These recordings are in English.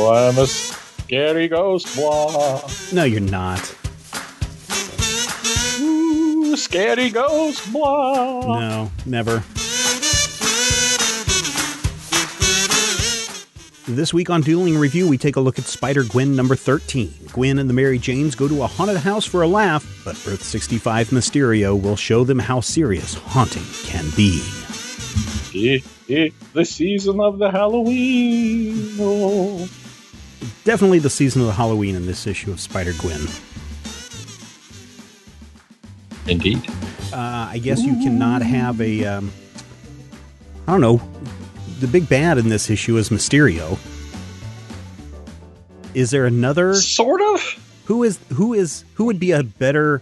I'm a scary ghost. Blah. No, you're not. Ooh, scary ghost. Blah. No, never. This week on Dueling Review, we take a look at Spider-Gwen number 13. Gwen and the Mary Janes go to a haunted house for a laugh, but Earth 65 Mysterio will show them how serious haunting can be. It's the season of the Halloween. Oh. Definitely the season of the Halloween in this issue of Spider-Gwen. Indeed. I guess you cannot have a, I don't know, the big bad in this issue is Mysterio. Is there another? Sort of. Who would be a better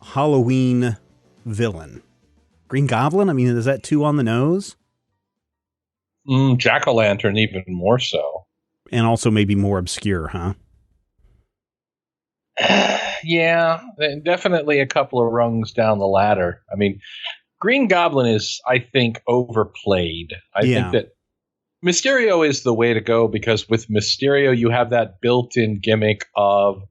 Halloween villain? Green Goblin? I mean, is that too on the nose? Jack-o'-lantern even more so. And also maybe more obscure, huh? Yeah, definitely a couple of rungs down the ladder. I mean, Green Goblin is, I think, overplayed. I think that Mysterio is the way to go because with Mysterio, you have that built-in gimmick of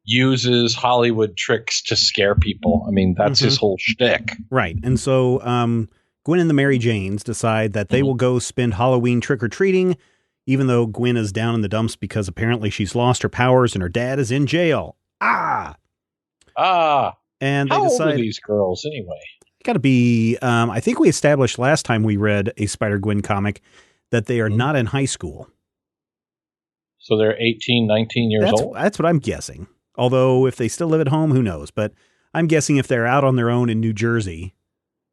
uses Hollywood tricks to scare people. I mean, that's his whole shtick. Right. And so Gwen and the Mary Janes decide that they will go spend Halloween trick-or-treating, even though Gwen is down in the dumps because apparently she's lost her powers and her dad is in jail. And they how decide, old are these girls anyway? Got to be, I think we established last time we read a Spider-Gwen comic that they are not in high school. So they're 18, 19 years old? That's what I'm guessing. Although if they still live at home, who knows? But I'm guessing if they're out on their own in New Jersey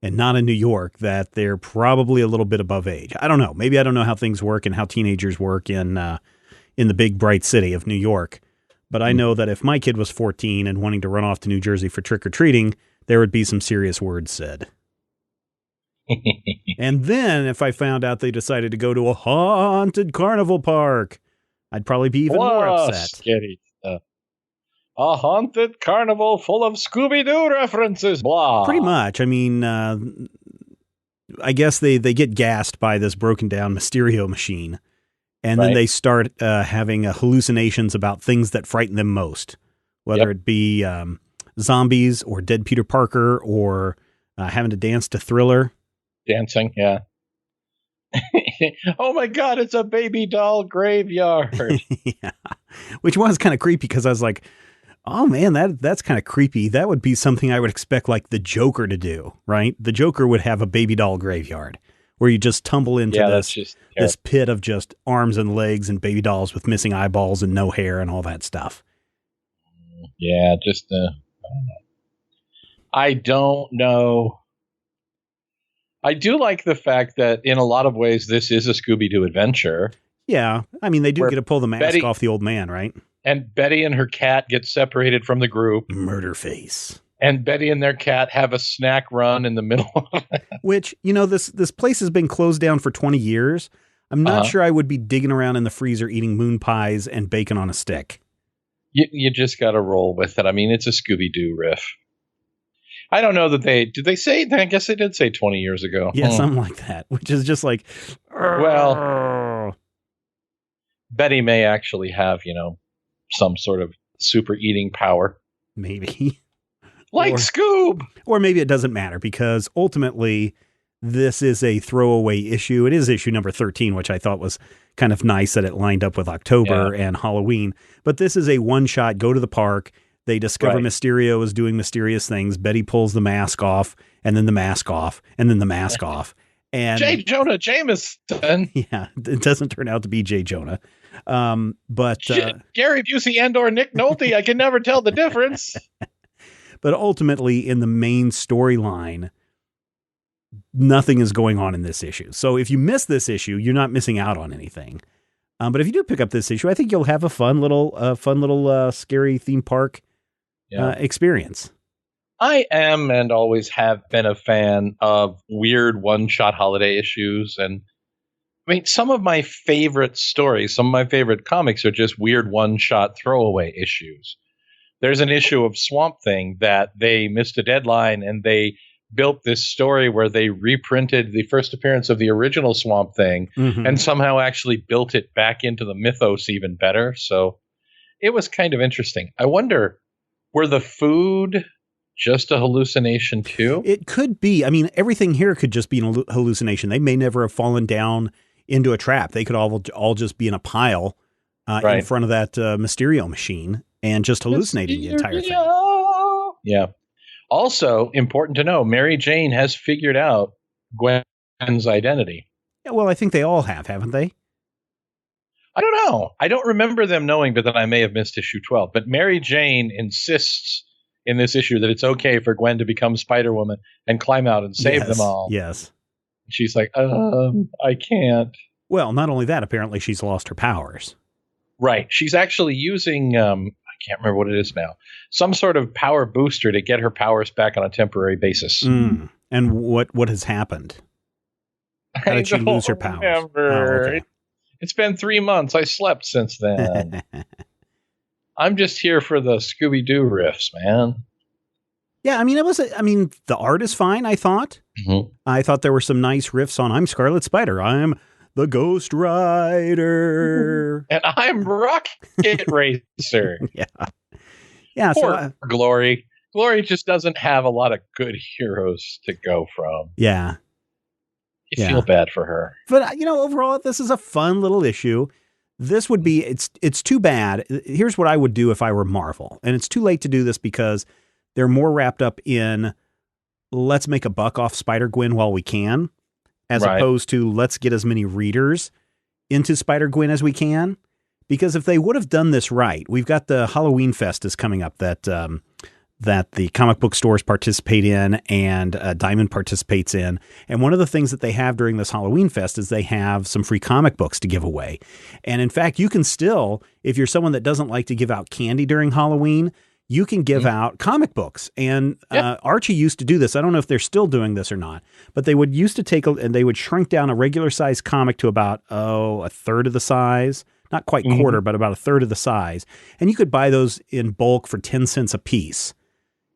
and not in New York, that they're probably a little bit above age. I don't know. Maybe I don't know how things work and how teenagers work in the big bright city of New York. But I know that if my kid was 14 and wanting to run off to New Jersey for trick-or-treating, there would be some serious words said. And then if I found out they decided to go to a haunted carnival park, I'd probably be even more upset. Scary stuff. A haunted carnival full of Scooby-Doo references. Blah. Pretty much. I mean, I guess they get gassed by this broken down Mysterio machine. And then they start having hallucinations about things that frighten them most, whether it be zombies or dead Peter Parker or having to dance to Thriller. Dancing, yeah. Oh my God, it's a baby doll graveyard. Yeah. Which was kind of creepy because I was like, oh man, that's kind of creepy. That would be something I would expect like the Joker to do, right? The Joker would have a baby doll graveyard where you just tumble into this pit of just arms and legs and baby dolls with missing eyeballs and no hair and all that stuff. Yeah, just, I don't know. I do like the fact that in a lot of ways, this is a Scooby-Doo adventure. Yeah. I mean, they do get to pull the mask off the old man, right? And Betty and her cat get separated from the group. Murder face. And Betty and their cat have a snack run in the middle of it. Which, you know, this place has been closed down for 20 years. I'm not sure I would be digging around in the freezer eating moon pies and bacon on a stick. You just got to roll with it. I mean, it's a Scooby-Doo riff. I don't know that did they say, I guess they did say 20 years ago. Yeah, something like that, which is just like, well, Betty may actually have, some sort of super eating power. Maybe. Like Scoob! Or maybe it doesn't matter because ultimately this is a throwaway issue. It is issue number 13, which I thought was kind of nice that it lined up with October and Halloween. But this is a one-shot, go to the park. They discover Mysterio is doing mysterious things. Betty pulls the mask off, and then the mask off, and then the mask off. And J. Jonah Jameson. Yeah, it doesn't turn out to be J. Jonah. But Gary Busey and/or Nick Nolte, I can never tell the difference. But ultimately, in the main storyline, nothing is going on in this issue. So if you miss this issue, you're not missing out on anything. But if you do pick up this issue, I think you'll have a fun little scary theme park experience. I am and always have been a fan of weird one-shot holiday issues. And I mean, some of my favorite stories, some of my favorite comics are just weird one-shot throwaway issues. There's an issue of Swamp Thing that they missed a deadline and they built this story where they reprinted the first appearance of the original Swamp Thing and somehow actually built it back into the mythos even better. So it was kind of interesting. I wonder, were the food just a hallucination too? It could be. I mean, everything here could just be a hallucination. They may never have fallen down into a trap. They could all just be in a pile in front of that Mysterio machine and just hallucinating the entire thing. Yeah. Also, important to know, Mary Jane has figured out Gwen's identity. Yeah, well, I think they all have, haven't they? I don't know. I don't remember them knowing, but then I may have missed issue 12. But Mary Jane insists in this issue that it's okay for Gwen to become Spider-Woman and climb out and save them all. Yes. She's like, I can't. Well, not only that, apparently she's lost her powers. Right. She's actually using, I can't remember what it is now, some sort of power booster to get her powers back on a temporary basis. And what has happened? How did she lose her powers? Remember. Okay. It's been 3 months. I slept since then. I'm just here for the Scooby-Doo riffs, man. Yeah, I mean, the art is fine, I thought. I thought there were some nice riffs on I'm Scarlet Spider. I'm the Ghost Rider. And I'm Rocket Racer. Yeah. Poor Glory. Glory just doesn't have a lot of good heroes to go from. Yeah. You feel bad for her. But, overall, this is a fun little issue. This would be, it's too bad. Here's what I would do if I were Marvel. And it's too late to do this because they're more wrapped up in let's make a buck off Spider-Gwen while we can, as opposed to let's get as many readers into Spider-Gwen as we can. Because if they would have done this right, we've got the Halloween Fest is coming up that the comic book stores participate in and Diamond participates in. And one of the things that they have during this Halloween Fest is they have some free comic books to give away. And in fact, you can still, if you're someone that doesn't like to give out candy during Halloween, you can give out comic books. And Archie used to do this. I don't know if they're still doing this or not, but they would used to and they would shrink down a regular size comic to about, a third of the size. Not quite quarter, but about a third of the size. And you could buy those in bulk for 10 cents a piece.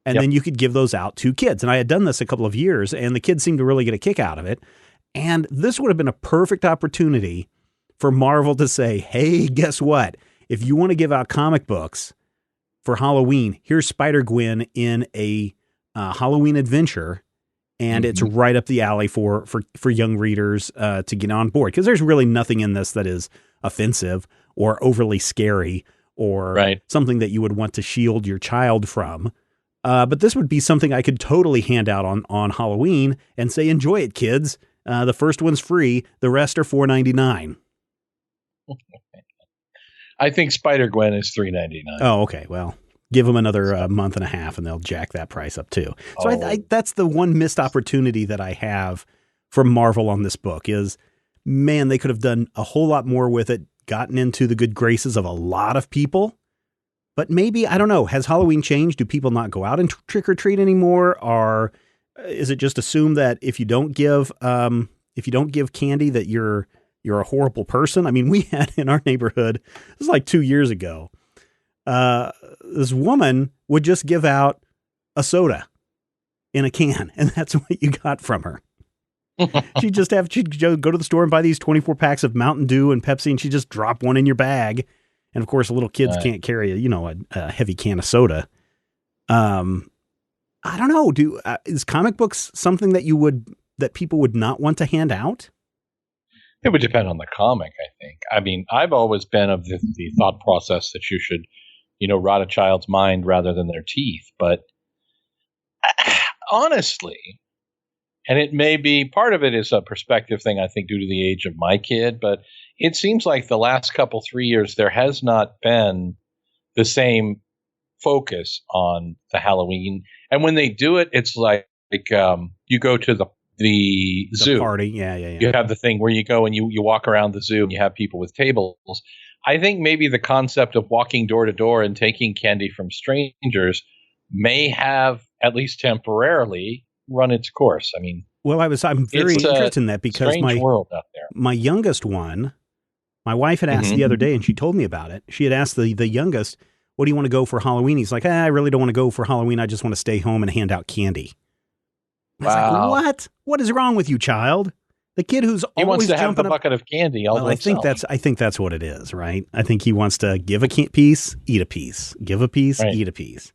And then you could give those out to kids. And I had done this a couple of years, and the kids seemed to really get a kick out of it. And this would have been a perfect opportunity for Marvel to say, hey, guess what? If you want to give out comic books for Halloween, here's Spider-Gwen in a Halloween adventure. And it's right up the alley for young readers to get on board. Because there's really nothing in this that is offensive or overly scary or something that you would want to shield your child from. But this would be something I could totally hand out on Halloween and say, enjoy it, kids. The first one's free. The rest are $4.99. I think Spider-Gwen is $3.99. Oh, okay. Well, give them another month and a half and they'll jack that price up too. So I that's the one missed opportunity that I have from Marvel on this book is, man, they could have done a whole lot more with it, gotten into the good graces of a lot of people. But maybe, I don't know, has Halloween changed? Do people not go out and trick or treat anymore? Or is it just assumed that if you don't give candy that you're a horrible person? I mean, we had in our neighborhood, this was like 2 years ago, this woman would just give out a soda in a can, and that's what you got from her. she'd go to the store and buy these 24 packs of Mountain Dew and Pepsi, and she'd just drop one in your bag. And of course, little kids can't carry a heavy can of soda. I don't know. Is comic books something that people would not want to hand out? It would depend on the comic, I think. I mean, I've always been of the thought process that you should, rot a child's mind rather than their teeth. But honestly, and it may be part of it is a perspective thing, I think, due to the age of my kid, but it seems like the last 3 years, there has not been the same focus on the Halloween. And when they do it, it's like you go to the zoo party. Yeah. You have the thing where you go and you walk around the zoo and you have people with tables. I think maybe the concept of walking door to door and taking candy from strangers may have, at least temporarily, run its course. I mean, well, I'm very interested in that because my world out there. My youngest one, my wife had asked the other day, and she told me about it. She had asked the youngest, "What do you want to go for Halloween?" He's like, "I really don't want to go for Halloween. I just want to stay home and hand out candy." I was like, what? What is wrong with you, child? The kid who's he always wants to have the up, bucket of candy all well, to himself. I think that's what it is, right? I think he wants to give a piece, eat a piece, give a piece, right. Eat a piece.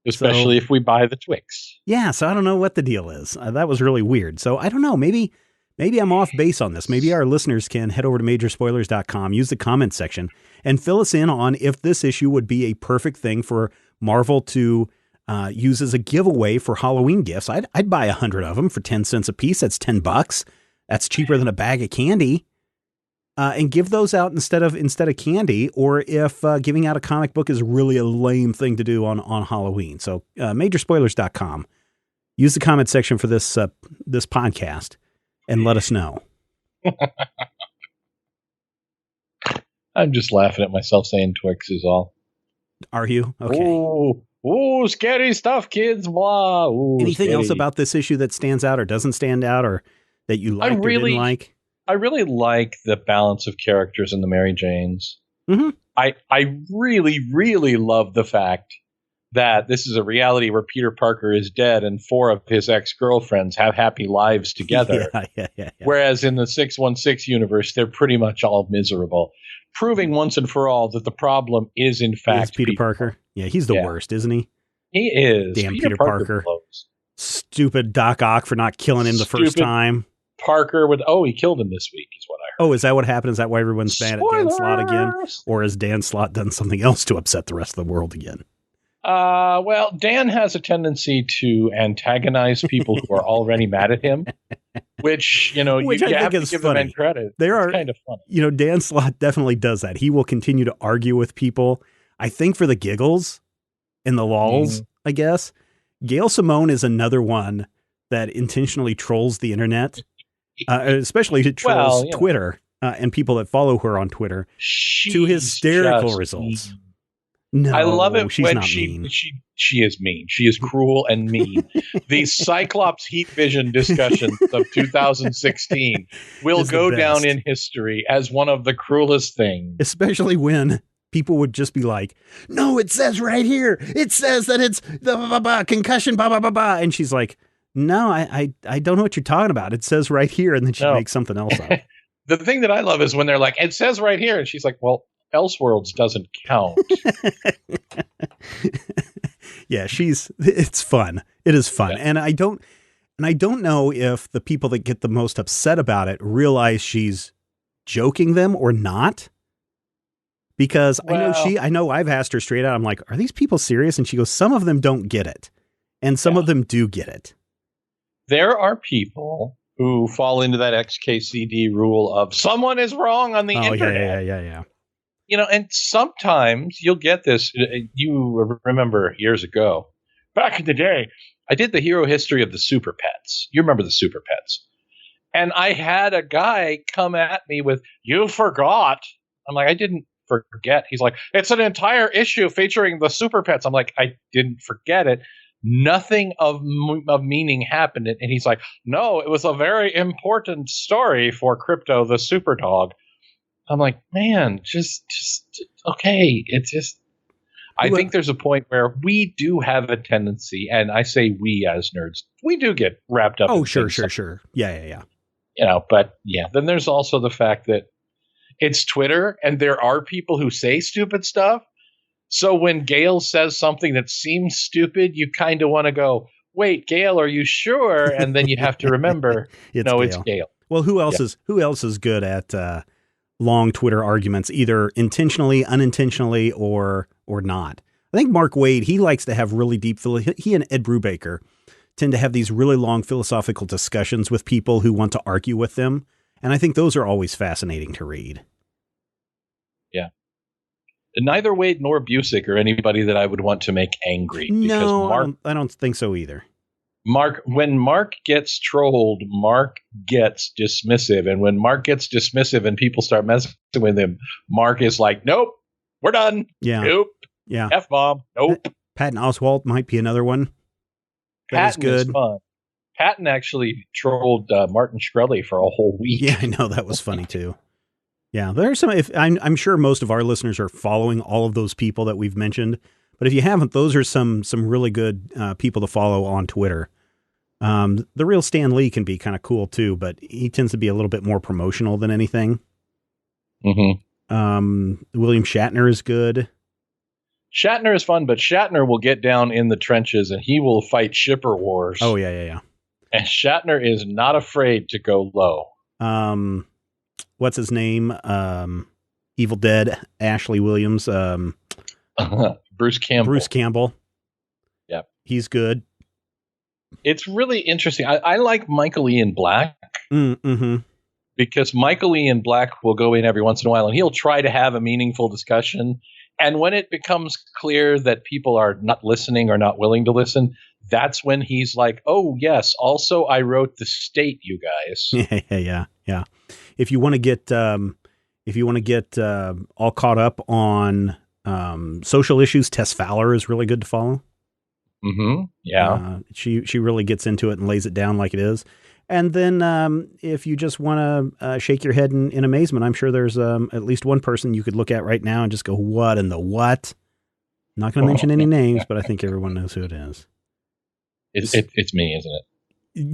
Especially if we buy the Twix. Yeah, so I don't know what the deal is. That was really weird. So I don't know. Maybe I'm off base on this. Maybe our listeners can head over to majorspoilers.com, use the comment section, and fill us in on if this issue would be a perfect thing for Marvel to use as a giveaway for Halloween gifts. I'd buy 100 of them for 10 cents a piece. That's $10. That's cheaper than a bag of candy. And give those out instead of candy, or if giving out a comic book is really a lame thing to do on Halloween. So majorspoilers.com. Use the comment section for this podcast and let us know. I'm just laughing at myself saying Twix is all. Are you? Okay. Ooh, scary stuff, kids. Blah. Ooh, anything scary. Else about this issue that stands out or doesn't stand out or that you liked or didn't like? I really like the balance of characters in the Mary Janes. Mm-hmm. I really, really love the fact that this is a reality where Peter Parker is dead and 4 of his ex-girlfriends have happy lives together. Yeah. Whereas in the 616 universe, they're pretty much all miserable. Proving once and for all that the problem is, in fact, Peter Parker. Yeah, he's the worst, isn't he? He is. Damn Peter Parker. Blows. Stupid Doc Ock for not killing him the first time. Parker he killed him this week, is what I heard. Oh, is that what happened? Is that why everyone's mad at Dan Slott again? Or has Dan Slott done something else to upset the rest of the world again? Well, Dan has a tendency to antagonize people who are already mad at him, which, you have to give the men credit. It's kind of funny. Dan Slott definitely does that. He will continue to argue with people, I think for the giggles and the lulz, I guess. Gail Simone is another one that intentionally trolls the internet. Especially to trolls Twitter and people that follow her on Twitter to hysterical results. No, I love it she's when not she mean. She is mean. She is cruel and mean. The Cyclops Heat Vision discussions of 2016 will go down in history as one of the cruelest things. Especially when people would just be like, "No, it says right here. It says that it's the concussion, and she's like, "No, I don't know what you're talking about. It says right here," and then she makes something else up. The thing that I love is when they're like, "It says right here," and she's like, "Well, Elseworlds doesn't count." Yeah, it's fun. It is fun, and I don't know if the people that get the most upset about it realize she's joking them or not. Because I know I've asked her straight out. I'm like, "Are these people serious?" And she goes, "Some of them don't get it, and some of them do get it." There are people who fall into that XKCD rule of someone is wrong on the internet. Yeah. And sometimes you'll get this. You remember years ago, back in the day, I did the hero history of the Super Pets. You remember the Super Pets. And I had a guy come at me with, "You forgot." I'm like, "I didn't forget." He's like, "It's an entire issue featuring the Super Pets." I'm like, "I didn't forget it. Nothing of meaning happened." And he's like, "No, it was a very important story for Crypto the Super Dog." I'm like, "Man, just okay." It's just, I think there's a point where we do have a tendency, and I say we as nerds, we do get wrapped up. Oh, sure. Yeah. But then there's also the fact that it's Twitter, and there are people who say stupid stuff. So when Gail says something that seems stupid, you kind of want to go, "Wait, Gail, are you sure?" And then you have to remember, it's Gail. Well, who else is good at long Twitter arguments, either intentionally, unintentionally, or not? I think Mark Waid, he likes to have really deep. He and Ed Brubaker tend to have these really long philosophical discussions with people who want to argue with them, and I think those are always fascinating to read. Yeah. Neither Wade nor Busick are anybody that I would want to make angry. No, I don't think so either. When Mark gets trolled, Mark gets dismissive. And when Mark gets dismissive and people start messing with him, Mark is like, "Nope, we're done. Yeah. Nope. Yeah. F-bomb. Nope." Patton Oswalt might be another one. Patton is fun. Patton actually trolled Martin Shkreli for a whole week. Yeah, I know. That was funny too. Yeah, there's some. I'm sure most of our listeners are following all of those people that we've mentioned, but if you haven't, those are some really good people to follow on Twitter. The real Stan Lee can be kind of cool too, but he tends to be a little bit more promotional than anything. William Shatner is good. Shatner is fun, but Shatner will get down in the trenches and he will fight shipper wars. Oh, yeah. And Shatner is not afraid to go low. What's his name? Evil Dead, Ashley Williams. Bruce Campbell. Yeah. He's good. It's really interesting. I like Michael Ian Black. Mm-hmm. Because Michael Ian Black will go in every once in a while and he'll try to have a meaningful discussion. And when it becomes clear that people are not listening or not willing to listen, that's when he's like, oh, yes, also I wrote The State, you guys. Yeah. If you want to get all caught up on social issues, Tess Fowler is really good to follow. Mm-hmm. Yeah. She really gets into it and lays it down like it is. And then if you just want to shake your head in amazement, I'm sure there's at least one person you could look at right now and just go, what in the what? I'm not going to mention any names, but I think everyone knows who it is. It's me, isn't it?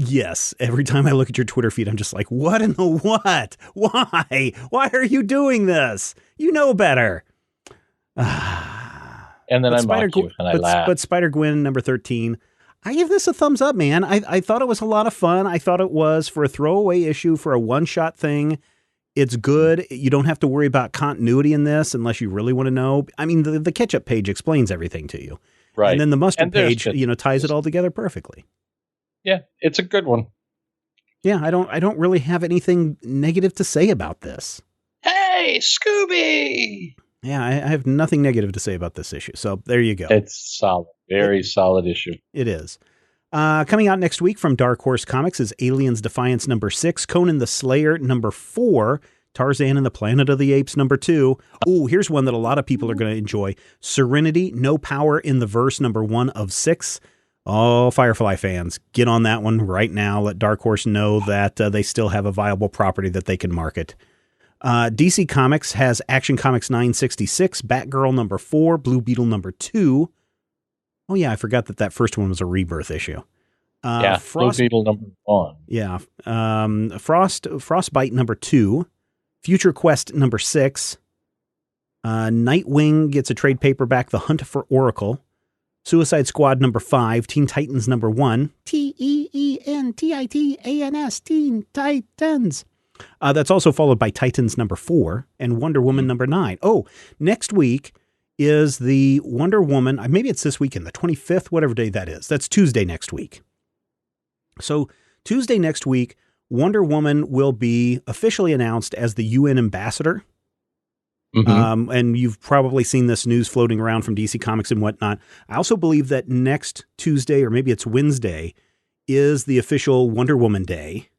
Yes. Every time I look at your Twitter feed, I'm just like, what in the what? Why? Why are you doing this? You know better. And then I mock you and I laugh. But Spider-Gwen number 13, I give this a thumbs up, man. I thought it was a lot of fun. I thought it was, for a throwaway issue, for a one-shot thing, it's good. You don't have to worry about continuity in this unless you really want to know. I mean, the catch-up page explains everything to you. Right. And then the mustard page, ties it all together perfectly. Yeah, it's a good one. Yeah, I don't really have anything negative to say about this. Hey, Scooby! Yeah, I have nothing negative to say about this issue. So there you go. It's solid. Very solid issue. It is. Coming out next week from Dark Horse Comics is Aliens Defiance number 6, Conan the Slayer number 4, Tarzan and the Planet of the Apes number 2. Ooh, here's one that a lot of people are going to enjoy. Serenity, No Power in the Verse number 1 of 6. Oh, Firefly fans, get on that one right now. Let Dark Horse know that they still have a viable property that they can market. DC Comics has Action Comics 966, Batgirl number 4, Blue Beetle number 2. Oh, yeah, I forgot that first one was a rebirth issue. Blue Beetle number 1. Yeah. Frostbite number 2, Future Quest number 6. Nightwing gets a trade paperback, The Hunt for Oracle. Suicide Squad number 5, Teen Titans number 1, TEENTITANS, Teen Titans. That's also followed by Titans number 4 and Wonder Woman number 9. Oh, next week is the Wonder Woman. Maybe it's this weekend, the 25th, whatever day that is. That's Tuesday next week. So Tuesday next week, Wonder Woman will be officially announced as the UN ambassador. Mm-hmm. And you've probably seen this news floating around from DC Comics and whatnot. I also believe that next Tuesday, or maybe it's Wednesday, is the official Wonder Woman Day.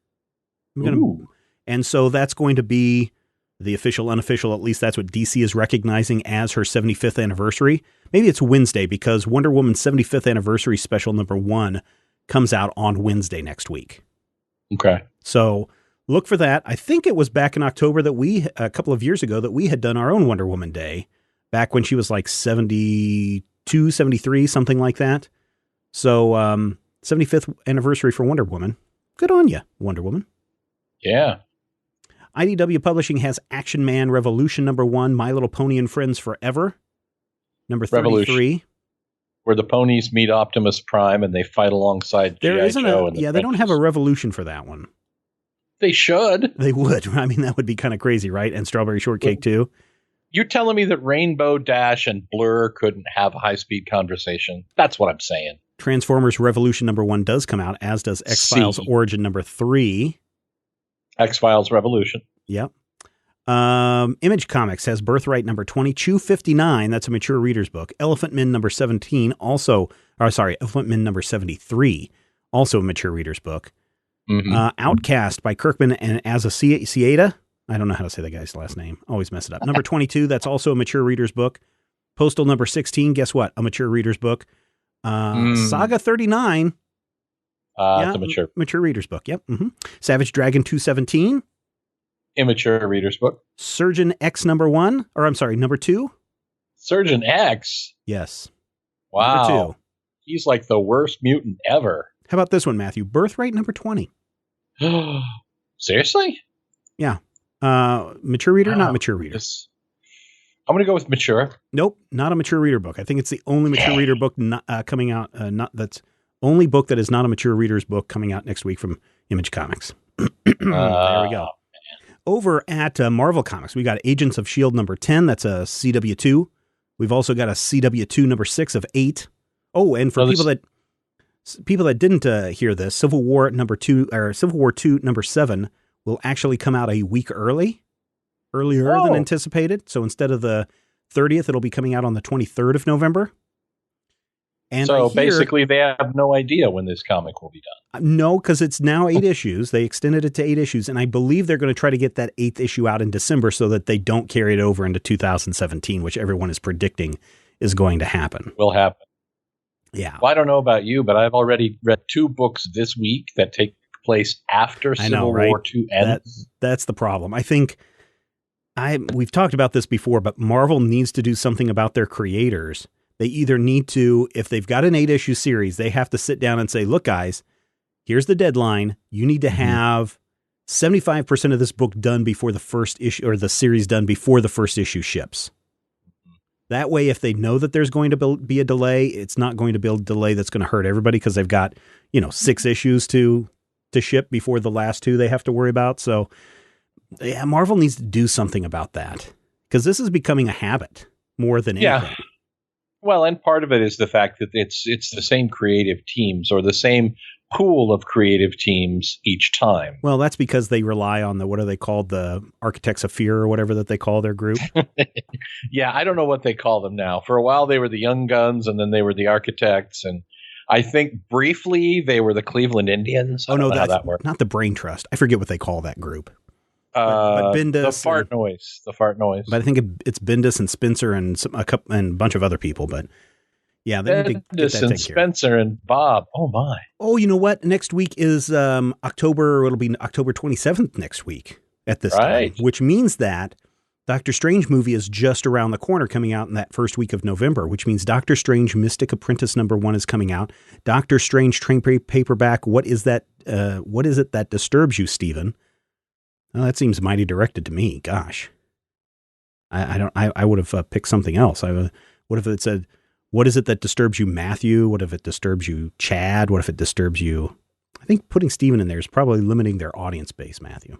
And so that's going to be the official, unofficial, at least that's what DC is recognizing as her 75th anniversary. Maybe it's Wednesday because Wonder Woman's 75th anniversary special number 1 comes out on Wednesday next week. Okay. So look for that. I think it was back in October that a couple of years ago, that we had done our own Wonder Woman Day, back when she was like 72, 73, something like that. So 75th anniversary for Wonder Woman. Good on you, Wonder Woman. Yeah. IDW Publishing has Action Man Revolution number 1, My Little Pony and Friends Forever, number 33. Revolution, where the ponies meet Optimus Prime and they fight alongside G.I. Joe. They don't have a revolution for that one. They should. They would. I mean, that would be kind of crazy, right? And Strawberry Shortcake, too. You're telling me that Rainbow Dash and Blur couldn't have a high-speed conversation? That's what I'm saying. Transformers Revolution number 1 does come out, as does X-Files Origin number 3. X-Files Revolution. Yep. Image Comics has Birthright number 20, Chew 59, that's a mature reader's book. Elephant Men number 17, Elephant Men number 73, also a mature reader's book. Mm-hmm. Outcast by Kirkman and Azaceta. I don't know how to say the guy's last name. Always mess it up. Number 22, that's also a mature reader's book. Postal number 16, guess what? A mature reader's book. Saga 39. It's a mature reader's book. Yep. Mm-hmm. Savage Dragon 217. Immature reader's book. Surgeon X number 2. Surgeon X? Yes. Wow. Number 2. He's like the worst mutant ever. How about this one, Matthew? Birthright number 20. Seriously? Yeah. Mature reader, not mature reader. I'm going to go with mature. Nope, not a mature reader book. I think it's the only mature reader book coming out. Only book that is not a mature reader's book coming out next week from Image Comics. There we go. Over at Marvel Comics, we got Agents of S.H.I.E.L.D. number 10. That's a CW2. We've also got a CW2 number 6 of 8. Oh, and for people that didn't hear this, Civil War 2 number 7 will actually come out a week earlier than anticipated. So instead of the 30th, it'll be coming out on the 23rd of November. And so basically, they have no idea when this comic will be done. No, because it's now 8 issues. They extended it to 8 issues, and I believe they're going to try to get that 8th issue out in December so that they don't carry it over into 2017, which everyone is predicting is going to happen. Will happen. Yeah. Well, I don't know about you, but I've already read 2 books this week that take place after Civil War 2 ends. That's the problem. I think we've talked about this before, but Marvel needs to do something about their creators. They either need to, if they've got an 8-issue series, they have to sit down and say, look, guys, here's the deadline. You need to have 75% of this book done before the first issue, or the series done before the first issue ships. That way, if they know that there's going to be a delay, it's not going to be a delay that's going to hurt everybody because they've got, 6 issues to ship before the last 2 they have to worry about. So yeah, Marvel needs to do something about that because this is becoming a habit more than anything. Yeah. Well, and part of it is the fact that it's the same creative teams or the same pool of creative teams each time. Well, that's because they rely on what are they called? The Architects of Fear or whatever that they call their group. Yeah, I don't know what they call them now. For a while, they were the Young Guns, and then they were the Architects, and I think briefly they were the Cleveland Indians. Oh, no, that's not the Brain Trust. I forget what they call that group. But Bendis, the fart noise. But I think it's Bendis and Spencer and a bunch of other people. But yeah, they need to get that taken care of. Spencer and Bob. Oh my! Oh, you know what? Next week is October. It'll be October 27th next week at this time, which means that Doctor Strange movie is just around the corner, coming out in that first week of November. Which means Doctor Strange Mystic Apprentice number 1 is coming out. Doctor Strange trade paperback. What is that? What is it that disturbs you, Stephen? Well, that seems mighty directed to me. Gosh, I would have picked something else. What if it said, "What is it that disturbs you, Matthew?" What if it disturbs you, Chad? What if it disturbs you? I think putting Steven in there is probably limiting their audience base, Matthew.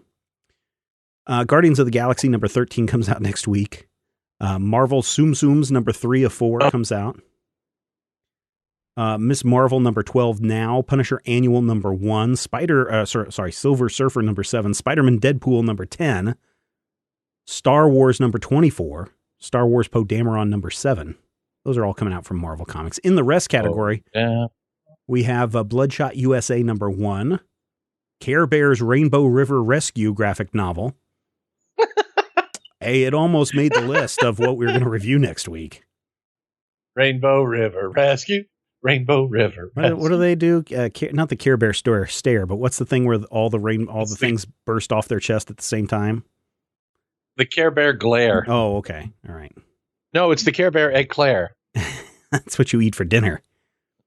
Guardians of the Galaxy number 13 comes out next week. Marvel Tsum Tsums number 3 of 4 comes out. Miss Marvel number 12 now, Punisher Annual number 1, Silver Surfer number 7, Spider-Man Deadpool number 10, Star Wars number 24, Star Wars Poe Dameron number 7. Those are all coming out from Marvel Comics. In the rest category, we have Bloodshot USA number 1, Care Bears Rainbow River Rescue graphic novel. Hey, it almost made the list of what we're going to review next week. Rainbow River Rescue. Rainbow River. What do they do? Not the Care Bear stare, but what's the thing where all the things burst off their chest at the same time? The Care Bear glare. Oh, okay. All right. No, it's the Care Bear eclair. That's what you eat for dinner.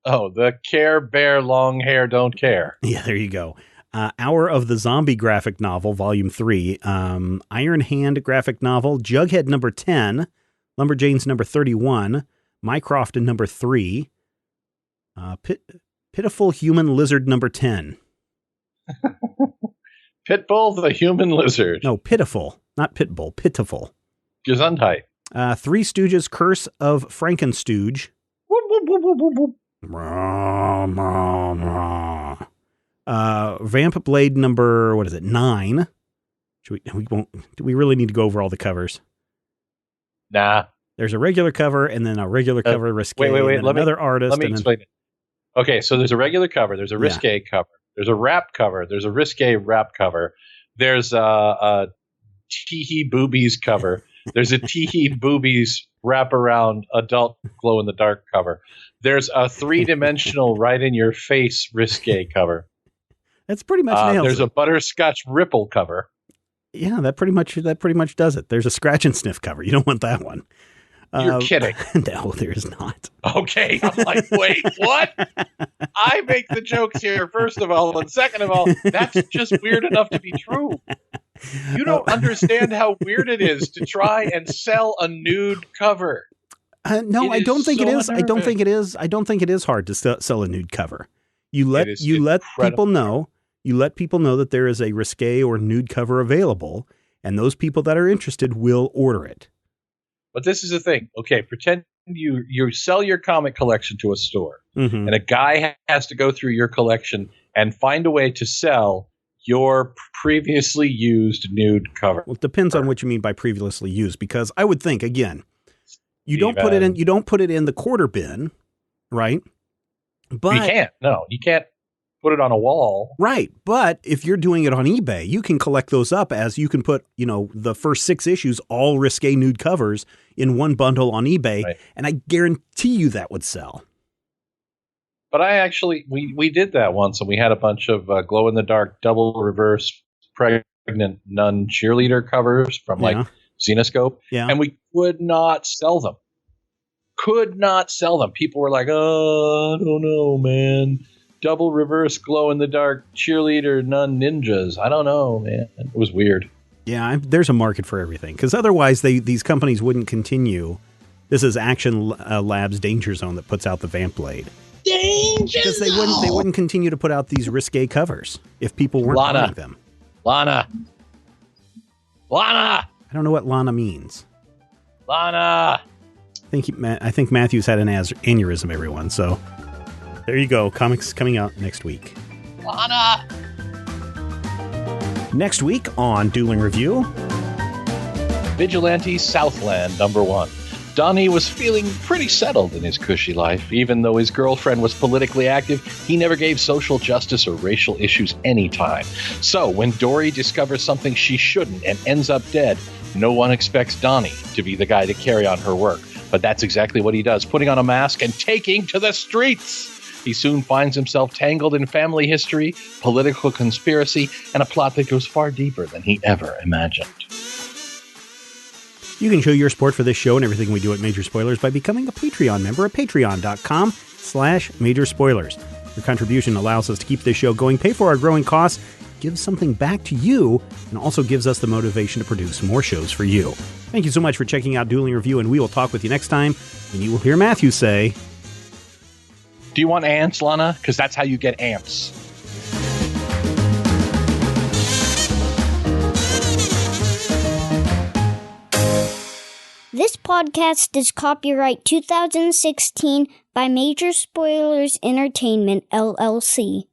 Oh, the Care Bear long hair don't care. Yeah, there you go. Hour of the Zombie graphic novel, volume 3. Iron Hand graphic novel, Jughead number 10, Lumberjanes number 31, Mycroft number 3. Pitiful Human Lizard number 10. Pitbull the Human Lizard. No, pitiful. Not pitbull. Pitiful. Gesundheit. Three Stooges Curse of Frankenstooge. Vamp Blade number, 9? Do we really need to go over all the covers? Nah. There's a regular cover and then a regular cover risque. Wait. Another artist. Let me explain it. Okay, so there's a regular cover. There's a risque cover. There's a wrap cover. There's a risque wrap cover. There's a Teehee Boobies cover. There's a Teehee Boobies wraparound adult glow in the dark cover. There's a 3-dimensional right in your face risque cover. That's pretty much nails There's a butterscotch ripple cover. Yeah, that pretty much does it. There's a scratch and sniff cover. You don't want that one. You're kidding. No, there is not. Okay. I'm like, wait, what? I make the jokes here, first of all. And second of all, that's just weird enough to be true. You don't understand how weird it is to try and sell a nude cover. No, I don't think it is. I don't think it is. I don't think it is hard to sell a nude cover. You let people know. You let people know that there is a risque or nude cover available, and those people that are interested will order it. But this is the thing. Okay, pretend you sell your comic collection to a store, and a guy has to go through your collection and find a way to sell your previously used nude cover. Well, it depends on what you mean by previously used, because I would think, again, you don't put it in the quarter bin, right? But you can't. No, you can't put it on a wall. Right. But if you're doing it on eBay, you can collect those up as you can put, the first 6 issues, all risque nude covers in one bundle on eBay. Right. And I guarantee you that would sell. But we did that once, and we had a bunch of glow in the dark double reverse pregnant nun cheerleader covers from Zenoscope. Yeah. And we could not sell them. People were like, oh, I don't know, man. Double reverse glow in the dark cheerleader nun ninjas. I don't know, man. It was weird. Yeah, there's a market for everything, because otherwise these companies wouldn't continue. This is Action Labs Danger Zone that puts out the Vamp Blade. Danger Because they wouldn't continue to put out these risque covers if people weren't buying them. Lana. I don't know what Lana means. Lana. I think Matthew's had an aneurysm, everyone. So there you go. Comics coming out next week. Lana. Next week on Dueling Review, Vigilante Southland #1. Donnie was feeling pretty settled in his cushy life. Even though his girlfriend was politically active, he never gave social justice or racial issues any time. So when Dory discovers something she shouldn't and ends up dead, no one expects Donnie to be the guy to carry on her work. But that's exactly what he does, putting on a mask and taking to the streets. He soon finds himself tangled in family history, political conspiracy, and a plot that goes far deeper than he ever imagined. You can show your support for this show and everything we do at Major Spoilers by becoming a Patreon member at patreon.com/Major Spoilers. Your contribution allows us to keep this show going, pay for our growing costs, gives something back to you, and also gives us the motivation to produce more shows for you. Thank you so much for checking out Dueling Review, and we will talk with you next time, and you will hear Matthew say, do you want ants, Lana? Because that's how you get ants. This podcast is copyright 2016 by Major Spoilers Entertainment, LLC.